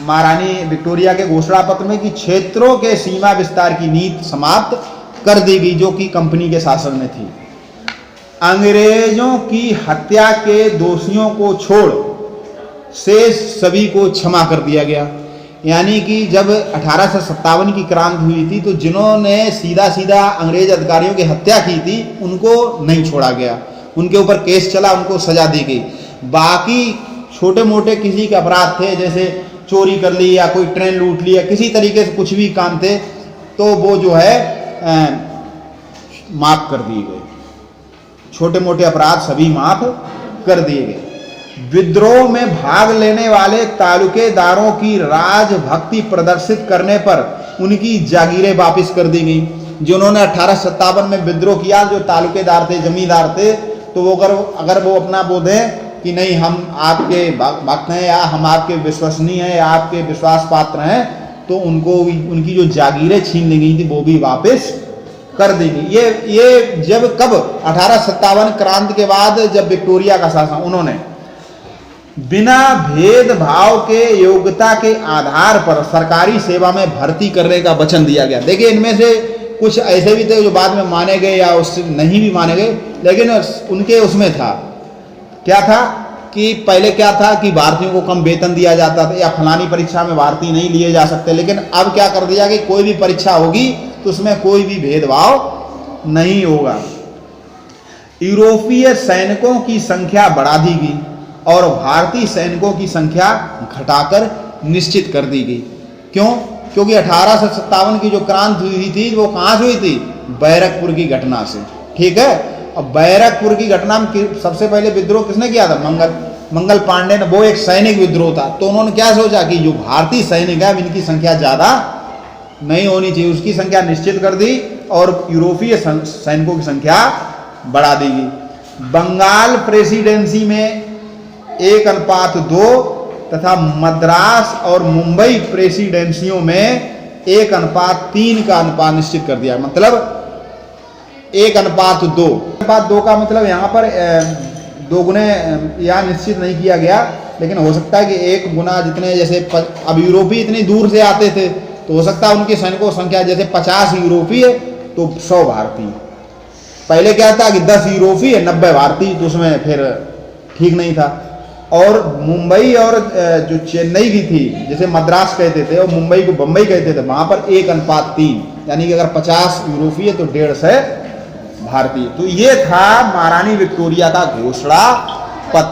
महारानी विक्टोरिया के घोषणा पत्र में कि क्षेत्रों के सीमा विस्तार की नीति समाप्त कर दी गई जो कि कंपनी के शासन में थी। अंग्रेजों की हत्या के दोषियों को छोड़ शेष सभी को क्षमा कर दिया गया। यानी कि जब 1857 की क्रांति हुई थी तो जिन्होंने सीधा सीधा अंग्रेज अधिकारियों की हत्या की थी उनको नहीं छोड़ा गया, उनके ऊपर केस चला, उनको सजा दी गई। बाकी छोटे मोटे किसी के अपराध थे, जैसे चोरी कर ली या कोई ट्रेन लूट ली या किसी तरीके से कुछ भी काम थे, तो वो जो है माफ कर दिए गए। छोटे मोटे अपराध सभी माफ कर दिए गए। विद्रोह में भाग लेने वाले तालुकेदारों की राजभक्ति प्रदर्शित करने पर उनकी जागीरें वापस कर दी गई। जिन्होंने 1857 में विद्रोह किया, जो तालुकेदार थे, जमींदार थे, तो वो अगर वो अपना बोल दें कि नहीं हम आपके भक्त हैं या हम आपके विश्वसनीय हैं या आपके विश्वास पात्र हैं, तो उनको उनकी जो जागीरें छीन ली गई थी वो भी वापस कर देंगे। ये जब कब 1857 क्रांति के बाद, जब विक्टोरिया का शासन, उन्होंने बिना भेदभाव के योग्यता के आधार पर सरकारी सेवा में भर्ती करने का वचन दिया गया। देखिए इनमें से कुछ ऐसे भी थे जो बाद में माने गए या उससे नहीं भी माने गए, लेकिन उनके उसमें था क्या था कि पहले क्या था कि भारतीयों को कम वेतन दिया जाता था या फलानी परीक्षा में भारतीय नहीं लिए जा सकते, लेकिन अब क्या कर दिया कि कोई भी परीक्षा होगी तो उसमें कोई भी भेदभाव नहीं होगा। यूरोपीय सैनिकों की संख्या बढ़ा दी गई और भारतीय सैनिकों की संख्या घटाकर निश्चित कर दी गई। क्यों? क्योंकि 1857 की जो क्रांति हुई थी वो कहाँ से हुई थी? बैरकपुर की घटना से। ठीक है, अब बैरकपुर की घटना में सबसे पहले विद्रोह किसने किया था? मंगल पांडे ने। वो एक सैनिक विद्रोह था, तो उन्होंने क्या सोचा कि जो भारतीय सैनिक है इनकी संख्या ज्यादा नहीं होनी चाहिए, उसकी संख्या निश्चित कर दी और यूरोपीय सैनिकों की संख्या बढ़ा दी गई। बंगाल प्रेसिडेंसी में 1:2 तथा मद्रास और मुंबई प्रेसिडेंसियों में 1:3 का अनुपात निश्चित कर दिया। मतलब 1:2। 1:2 का मतलब यहाँ पर 2 गुने यहाँ निश्चित नहीं किया गया, लेकिन हो सकता है कि 1 गुना जितने, जैसे अब यूरोपीय इतनी दूर से आते थे तो हो सकता है उनकी सैनिकों की संख्या जैसे 50 यूरोपीय तो 100 भारतीय। पहले क्या था कि 10 यूरोपीय 90 भारतीय, तो उसमें फिर ठीक नहीं था। और मुंबई और जो चेन्नई की थी, जैसे मद्रास कहते थे और मुंबई को बम्बई कहते थे, वहां पर 1:3, यानी कि अगर 50 यूरोपीय तो 150 भारतीय। तो ये था महारानी विक्टोरिया का घोषणा पत्र।